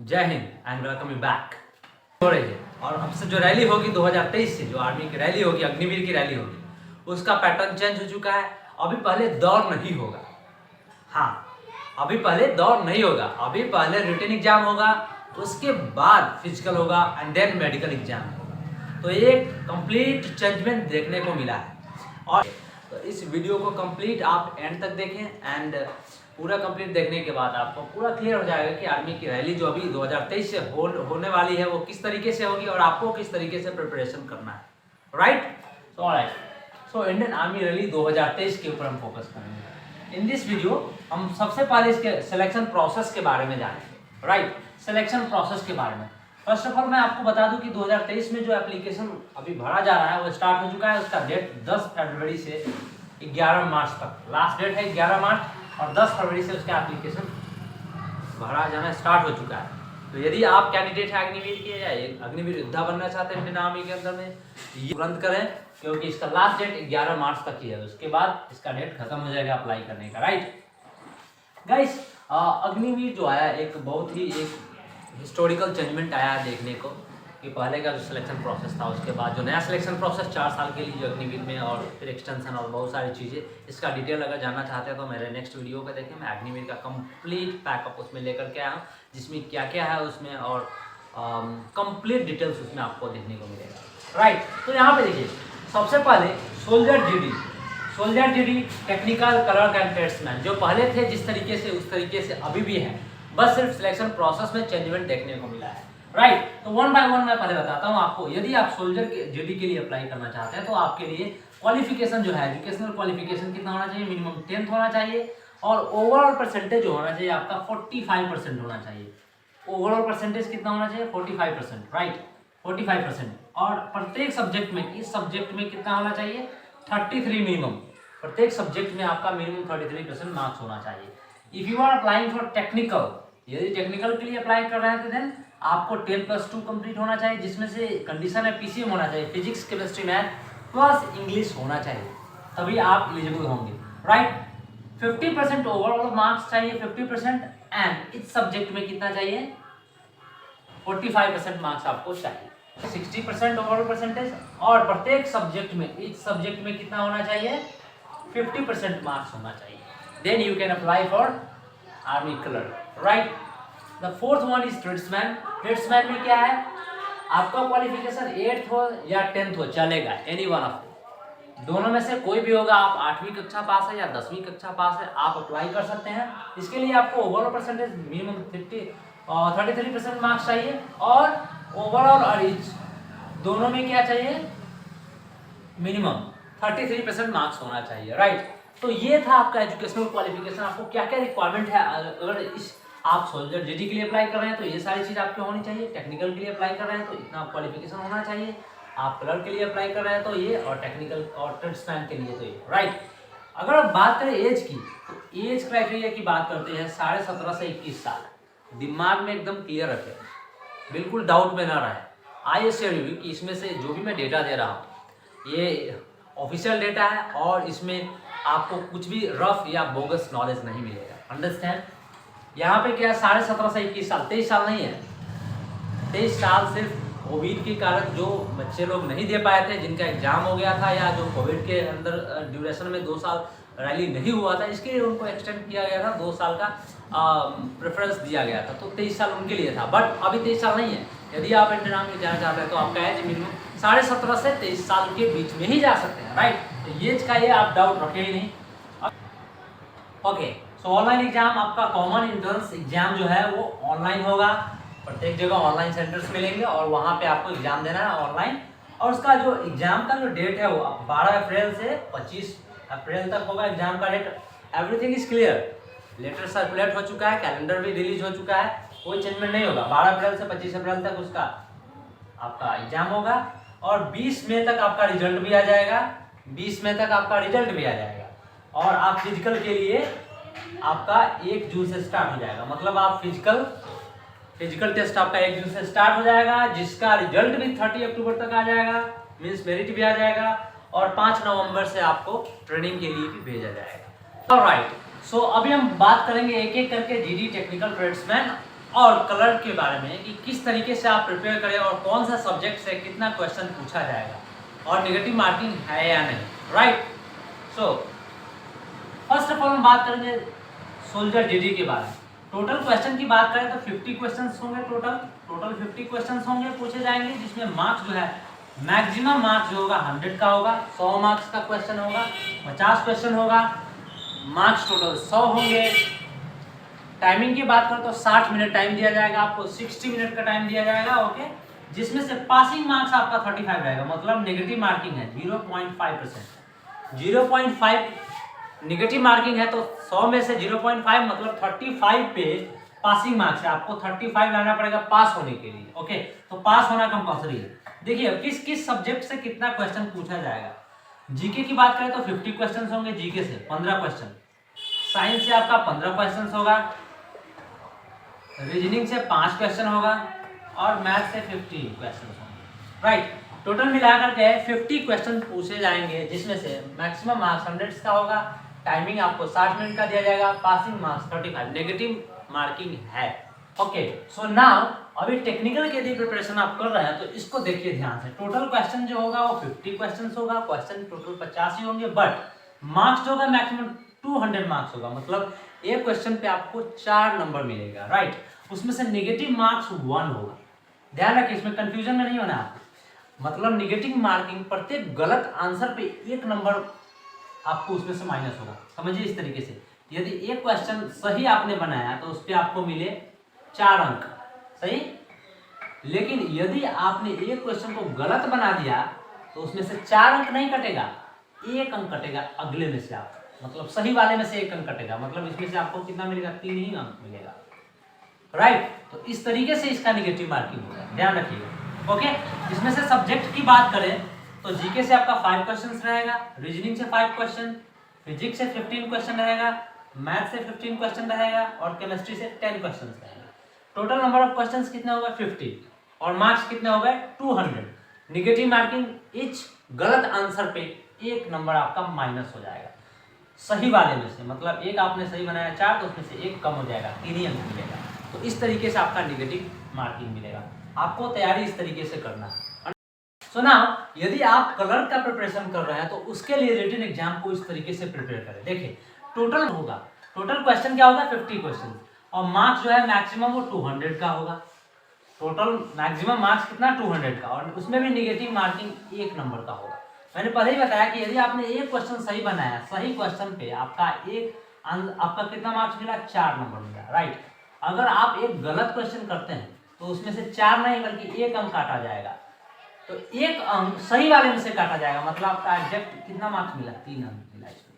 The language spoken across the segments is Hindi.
जय Hind and welcome you back हो रही है। और हमसे जो रैली होगी 2023 से, जो आर्मी की रैली होगी, अग्निवीर की रैली होगी, उसका पैटर्न चेंज हो चुका है। अभी पहले दौड़ नहीं होगा। हाँ, अभी पहले दौड़ नहीं होगा। अभी पहले रिटन एग्जाम होगा, उसके बाद फिजिकल होगा एंड देन मेडिकल एग्जाम होगा। तो एक कंप्लीट चेंजमेंट देखने को मिला है। और तो इस वीडियो को कंप्लीट आप एंड तक देखें एंड पूरा कंप्लीट देखने के बाद आपको पूरा क्लियर हो जाएगा कि आर्मी की रैली जो अभी 2023 से होने वाली है वो किस तरीके से होगी और आपको किस तरीके से प्रिपरेशन करना है। Right. So Indian army rally 2023 के ऊपर हम फोकस करेंगे। इन दिस वीडियो हम सबसे पहले इसके सिलेक्शन प्रोसेस के बारे में जानेंगे। राइट, सिलेक्शन प्रोसेस के बारे में फर्स्ट ऑफ ऑल मैं आपको बता दूं कि 2023 में जो एप्लीकेशन अभी भरा जा रहा है वो स्टार्ट हो चुका है। उसका डेट 10 फरवरी से 11 मार्च तक, लास्ट डेट है 11 मार्च और 10 फरवरी से उसका एप्लीकेशन भरा जाना स्टार्ट हो चुका है। तो यदि आप कैंडिडेट हैं अग्निवीर के या अग्निवीर योद्धा बनना चाहते हैं इंडियन आर्मी के अंदर में, ये तुरंत करें क्योंकि इसका लास्ट डेट 11 मार्च तक ही है। उसके बाद इसका डेट खत्म हो जाएगा अप्लाई करने का। राइट गाइस, अग्निवीर जो आया एक बहुत ही एक हिस्टोरिकल चेंजमेंट आया देखने को कि पहले का जो सिलेक्शन प्रोसेस था उसके बाद जो नया सिलेक्शन प्रोसेस 4 साल के लिए जो अग्निवीर में और फिर एक्सटेंशन और बहुत सारी चीज़ें, इसका डिटेल अगर जानना चाहते हैं तो मेरे नेक्स्ट वीडियो को देखें। मैं अग्निवीर का कंप्लीट पैकअप उसमें लेकर के आया हूँ, जिसमें क्या क्या है उसमें और कंप्लीट डिटेल्स उसमें आपको देखने को मिलेगा। राइट, तो यहाँ पे देखिए सबसे पहले soldier GD technical clerk and tradesman जो पहले थे जिस तरीके से उस तरीके से अभी भी है, बस सिर्फ सिलेक्शन प्रोसेस में चेंजमेंट देखने को मिला है। राइट, तो वन बाय वन मैं पहले बताता हूँ आपको। यदि आप सोल्जर के जीडी के लिए अप्लाई करना चाहते हैं तो आपके लिए क्वालिफिकेशन जो है, एजुकेशनल क्वालिफिकेशन कितना होना चाहिए, मिनिमम 10th होना चाहिए और ओवरऑल परसेंटेज जो होना चाहिए आपका 45% होना चाहिए। ओवरऑल परसेंटेज कितना होना चाहिए, 45%। राइट, 45%। और प्रत्येक सब्जेक्ट में, इस सब्जेक्ट में कितना होना चाहिए, 33 मिनिमम। प्रत्येक सब्जेक्ट में आपका मिनिमम 33% मार्क्स होना चाहिए। If you are applying for technical, यदि टेक्निकल के लिए अप्लाई कर रहे हैं तो देन आपको 10+2 कंप्लीट होना चाहिए, जिसमें से कंडीशन है पीसीएम होना चाहिए, physics chemistry math plus English होना चाहिए, तभी आप एलिजिबल होंगे। राइट, 50% ओवरऑल मार्क्स चाहिए, 50% एंड इस सब्जेक्ट में कितना चाहिए, 45% मार्क्स आपको चाहिए, 60% ओवरऑल परसेंटेज और प्रत्येक सब्जेक्ट में, इस सब्जेक्ट में कितना होना चाहिए, 50% मार्क्स होना चाहिए। Then you can apply for army clerk. Right, the fourth one is tradesman. Tradesman में क्या है, आपका क्वालिफिकेशन 8th हो या 10th हो चलेगा, एनी वन ऑफ दोनों में से कोई भी होगा। आप 8वीं कक्षा पास है या 10वीं कक्षा पास है, आप अप्लाई कर सकते हैं। इसके लिए आपको ओवरऑल परसेंटेज मिनिमम 33% मार्क्स चाहिए और ओवरऑल और इच दोनों में क्या चाहिए, मिनिमम 33% मार्क्स होना चाहिए। राइट, तो ये था आपका एजुकेशनल क्वालिफिकेशन। आपको क्या क्या रिक्वायरमेंट है, अगर इस आप सोल्जर जीडी के लिए अप्लाई कर रहे हैं तो ये सारी चीज़ आपकी होनी चाहिए, टेक्निकल के लिए अप्लाई कर रहे हैं तो इतना क्वालिफिकेशन होना चाहिए, आप क्लर्क के लिए अप्लाई कर रहे हैं तो ये, और टेक्निकल और ट्रेड्समैन के लिए तो ये। राइट, अगर आप बात करें एज की तो एज क्राइटेरिया की बात करते हैं 17.5 से 21 साल। दिमाग में एकदम क्लियर रखें, बिल्कुल डाउट में ना रहे। आई एश्योर यू कि इसमें से जो भी मैं डेटा दे रहा हूँ ये ऑफिशियल डेटा है और इसमें आपको कुछ भी रफ या बोगस नॉलेज नहीं मिलेगा। अंडरस्टैंड, यहाँ पे क्या है, 17.5 से 21 साल, 23 साल नहीं है, 23 साल सिर्फ कोविड के कारण जो बच्चे लोग नहीं दे पाए थे, जिनका एग्जाम हो गया था या जो कोविड के अंदर ड्यूरेशन में 2 साल रैली नहीं हुआ था, इसके लिए उनको एक्सटेंड किया गया था, 2 साल का प्रेफरेंस दिया गया था, तो 23 साल उनके लिए था। बट अभी 23 साल नहीं है। यदि आप इंडियन आर्मी में जाना चाहते हैं तो आपका एज मिनिमम 17.5 से 23 साल के बीच में ही जा सकते हैं। राइट, तो एज का ये आप डाउट रखे ही नहीं। ओके, सो ऑनलाइन एग्जाम आपका कॉमन एंट्रेंस एग्जाम जो है वो ऑनलाइन होगा। प्रत्येक जगह ऑनलाइन सेंटर्स मिलेंगे और वहाँ पे आपको एग्जाम देना है ऑनलाइन। और उसका जो एग्जाम का जो डेट है वो 12 अप्रैल से 25 अप्रैल तक होगा एग्जाम का date. Everything is clear, letter circulate हो चुका है, कैलेंडर भी रिलीज हो चुका है, कोई चेंजमेंट नहीं होगा। 12 अप्रैल से 25 अप्रैल तक उसका आपका एग्जाम होगा और 20 मई तक आपका रिजल्ट भी आ जाएगा। 20 मई तक आपका रिजल्ट भी आ जाएगा और आप फिजिकल के लिए आपका 1 जून से स्टार्ट हो जाएगा। मतलब आप फिजिकल टेस्ट आपका 1 जून से स्टार्ट हो जाएगा, जिसका रिजल्ट भी 30 अक्टूबर तक आ जाएगा, मीन्स मेरिट भी आ जाएगा और 5 नवंबर से आपको ट्रेनिंग के लिए भी भेजा जाएगा। ऑलराइट, सो अभी हम बात करेंगे एक एक करके जीडी टेक्निकल ट्रेड्समैन और कलर के बारे में कि किस तरीके से आप प्रिपेयर करें और कौन सा सब्जेक्ट से कितना क्वेश्चन पूछा जाएगा और नेगेटिव मार्किंग है या नहीं, right. So first of all हम बात करेंगे सोल्जर जीडी के बारे में। टोटल क्वेश्चन की बात करें तो 50 क्वेश्चंस होंगे, टोटल 50 क्वेश्चंस होंगे, पूछे जाएंगे, जिसमें मार्क्स जो है मैक्सिमम मार्क्स जो होगा 100 का होगा। 100 मार्क्स का क्वेश्चन होगा, 50 क्वेश्चन होगा, मार्क्स टोटल 100 होंगे। टाइमिंग की बात करें तो 60 मिनट टाइम दिया जाएगा आपको, 60 मिनट का टाइम दिया जाएगा, ओके। जिसमें से पासिंग मार्क्स आपका 35 रहेगा, मतलब नेगेटिव मार्किंग है 0.5%। 0.5 नेगेटिव मार्किंग है तो 100 में से 0.5 मतलब 35 पे पासिंग मार्क्स है, आपको 35 लाना पड़ेगा पास होने के लिए, ओके। तो पास होना कंपल्सरी है। देखिए किस किस सब्जेक्ट से कितना क्वेश्चन पूछा जाएगा। जीके की बात करें तो 50 क्वेश्चन होंगे, जीके से 15 क्वेश्चन, साइंस से आपका 15 क्वेश्चन होगा, रीजनिंग से 5 क्वेश्चन होगा और मैथ से 50 क्वेश्चन होंगे, राइट। टोटल मिलाकर के 50 क्वेश्चन पूछे जाएंगे, जिसमें से मैक्सिमम मार्क्स 100 का होगा, टाइमिंग आपको 60 मिनट का दिया जाएगा, पासिंग मार्क्स 35, नेगेटिव मार्किंग है, ओके। सो नाउ अभी टेक्निकल के लिए प्रिपरेशन आप कर रहे हैं तो इसको देखिए ध्यान से। टोटल क्वेश्चन जो होगा वो 50 क्वेश्चन होगा, क्वेश्चन टोटल 50 ही होंगे, बट मार्क्स जो होगा मैक्सिमम 200 मार्क्स होगा, मतलब एक क्वेश्चन पे आपको 4 नंबर मिलेगा, राइट। उसमें से नेगेटिव मार्क्स 1 होगा, ध्यान रखिए, इसमें कंफ्यूजन में नहीं होना आपको। मतलब नेगेटिव मार्किंग प्रत्येक गलत आंसर पे 1 नंबर आपको उसमें से माइनस होगा, समझिए इस तरीके से। यदि एक क्वेश्चन सही आपने बनाया तो उस पर आपको मिले 4 अंक, सही। लेकिन यदि आपने एक क्वेश्चन को गलत बना दिया तो उसमें से 4 अंक नहीं कटेगा, 1 अंक कटेगा अगले में से आप, मतलब सही वाले में से 1 अंक कटेगा, मतलब इसमें से आपको कितना मिलेगा, 3 ही अंक मिलेगा, राइट। तो इस तरीके से इसका नेगेटिव मार्किंग होगा, ध्यान रखिएगा, ओके। इसमें से सब्जेक्ट की बात करें तो जीके से आपका 5 क्वेश्चन रहेगा, रीजनिंग से 5 क्वेश्चन, फिजिक्स से 15 क्वेश्चन रहेगा, मैथ से 15 क्वेश्चन रहेगा और केमिस्ट्री से 10 क्वेश्चन रहेगा। टोटल नंबर ऑफ क्वेश्चंस कितने हो गए, 50, और मार्क्स कितने हो गए, 200। नेगेटिव मार्किंग इच गलत आंसर पे 1 नंबर आपका माइनस हो जाएगा, सही वाले में से, मतलब एक आपने सही बनाया 4 तो उसमें से 1 कम हो जाएगा, 3 ही अंक मिलेगा। तो इस तरीके से आपका नेगेटिव मार्किंग मिलेगा। आपको तैयारी इस तरीके से करना है। सो नाउ यदि आप कलर का प्रिपरेशन कर रहे हैं तो उसके लिए रिटन एग्जाम को इस तरीके से प्रिपेयर करें। देखिए टोटल होगा, टोटल क्वेश्चन क्या होगा, 50 क्वेश्चन, और मार्क्स जो है मैक्सिमम वो 200 का होगा। टोटल मैक्सिमम मार्क्स कितना, 200 का, और उसमें भी नेगेटिव मार्किंग 1 नंबर का होगा। मैंने पहले ही बताया कि यदि आपने एक क्वेश्चन सही बनाया, सही क्वेश्चन पे आपका कितना मार्क्स मिला, 4 नंबर मिला, राइट। अगर आप एक गलत क्वेश्चन करते हैं तो उसमें से 4 नहीं बल्कि 1 अंक काटा जाएगा, तो 1 अंक सही वाले में से काटा जाएगा, मतलब आपका एग्जैक्ट कितना मार्क्स मिला, 3 अंक मिला इसमें।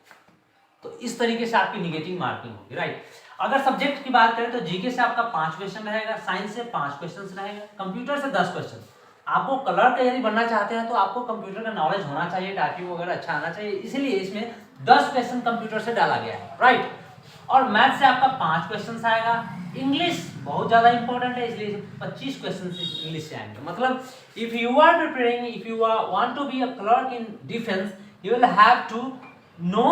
तो इस तरीके से आपकी नेगेटिव मार्किंग होगी, राइट। अगर सब्जेक्ट की बात करें तो जीके से आपका 5 क्वेश्चन रहेगा, साइंस से 5 क्वेश्चन रहेगा, कंप्यूटर से 10 क्वेश्चन। आपको कलर का यदि बनना चाहते हैं तो आपको कंप्यूटर का नॉलेज होना चाहिए, टाइपिंग वगैरह अच्छा आना चाहिए, इसलिए इसमें 10 क्वेश्चन कंप्यूटर से डाला गया है, राइट। और मैथ से आपका 5 क्वेश्चन आएगा, इंग्लिश बहुत ज्यादा इंपॉर्टेंट है इसलिए 25 क्वेश्चन इंग्लिश से आएंगे। मतलब if you are preparing, if you want to be a clerk in defence, you will have to know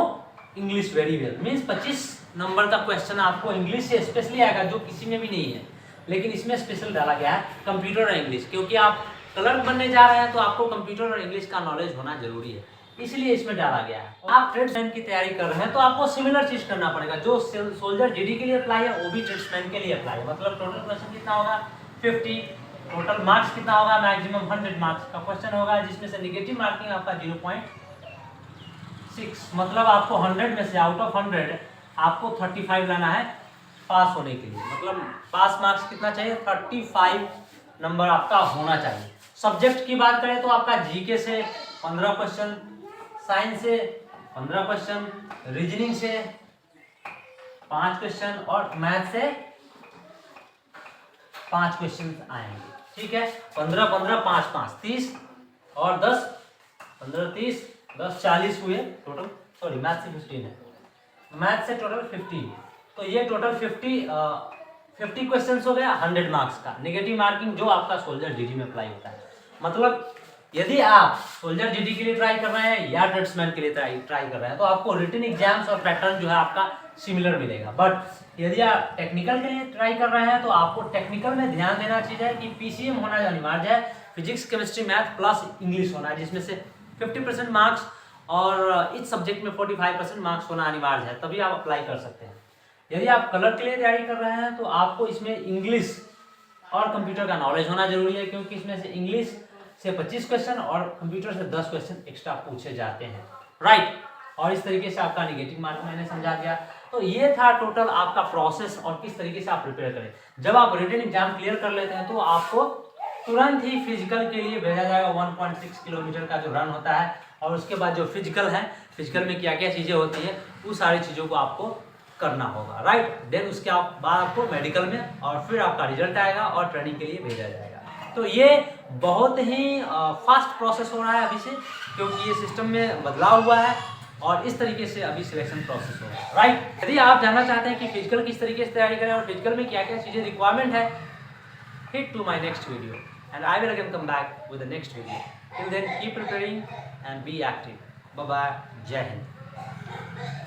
English very well. Means 25 number का क्वेश्चन आपको इंग्लिश से स्पेशली आएगा, जो किसी में भी नहीं है, लेकिन इसमें स्पेशल डाला गया है कंप्यूटर और इंग्लिश, क्योंकि आप क्लर्क बनने जा रहे हैं तो आपको कंप्यूटर और इंग्लिश का नॉलेज होना जरूरी है, इसलिए इसमें डाला गया है। आप ट्रेड्समैन की तैयारी कर रहे हैं तो आपको सिमिलर चीज करना पड़ेगा, जो सोल्जर जीडी के लिए अप्लाई है वो भी ट्रेड्समैन के लिए अप्लाई है। मतलब टोटल क्वेश्चन कितना होगा, 50, टोटल मार्क्स कितना होगा, मैक्सिमम 100 मार्क्स का क्वेश्चन होगा, जिसमें से नेगेटिव मार्किंग आपका 0.6, मतलब आपको 100 में से आउट ऑफ 100 आपको 35 लाना है पास होने के लिए। मतलब पास मार्क्स कितना चाहिए, 35 नंबर आपका होना चाहिए। सब्जेक्ट की बात करें तो आपका जीके से 15 क्वेश्चन, साइंस से 15 क्वेश्चन, रीजनिंग से 5 क्वेश्चन और मैथ से 5 क्वेश्चन आएंगे, ठीक है। 15 15 5 5 30 और 10 15 30 10 40 हुए टोटल, सॉरी मैथ से 15 है, मैथ से टोटल 50। तो ये टोटल 50 क्वेश्चन हो गया 100 मार्क्स का नेगेटिव मार्किंग, जो आपका सोल्जर जीडी में अप्लाई होता है। मतलब यदि आप सोल्जर जीडी के लिए ट्राई कर रहे हैं या ट्रेड्समैन के लिए ट्राई कर रहे हैं तो आपको रिटन एग्जाम्स और पैटर्न जो है आपका सिमिलर मिलेगा। बट यदि आप टेक्निकल के लिए ट्राई कर रहे हैं तो आपको टेक्निकल में ध्यान देना चाहिए कि पीसीएम होना अनिवार्य है, physics chemistry math plus English होना है, जिसमें से 50% मार्क्स और इस सब्जेक्ट में 45% मार्क्स होना अनिवार्य है, तभी आप अप्लाई कर सकते हैं। यदि आप कलर के लिए तैयारी कर रहे हैं तो आपको इसमें इंग्लिश और कंप्यूटर का नॉलेज होना जरूरी है, क्योंकि इसमें से इंग्लिश से 25 क्वेश्चन और कंप्यूटर से 10 क्वेश्चन एक्स्ट्रा पूछे जाते हैं, राइट। और इस तरीके से आपका नेगेटिव मार्क मैंने समझा दिया। तो ये था टोटल आपका प्रोसेस और किस तरीके से आप प्रिपेयर करें। जब आप रिटन एग्जाम क्लियर कर लेते हैं तो आपको तुरंत ही फिजिकल के लिए भेजा जाएगा। 1.6 किलोमीटर का जो रन होता है और उसके बाद जो फिजिकल है, फिजिकल में क्या क्या चीज़ें होती है वो सारी चीज़ों को आपको करना होगा, राइट। देन उसके बाद आपको मेडिकल में और फिर आपका रिजल्ट आएगा और ट्रेनिंग के लिए भेजा जाएगा। तो ये बहुत ही फास्ट प्रोसेस हो रहा है अभी से, क्योंकि ये सिस्टम में बदलाव हुआ है और इस तरीके से अभी सिलेक्शन प्रोसेस हो रहा है, राइट। यदि आप जानना चाहते हैं कि फिजिकल किस तरीके से तैयारी करें और फिजिकल में क्या क्या चीज़ें रिक्वायरमेंट है, hit to my next video and I will again come back with the next video. Till then, keep preparing and be active. Bye bye. Jai Hind.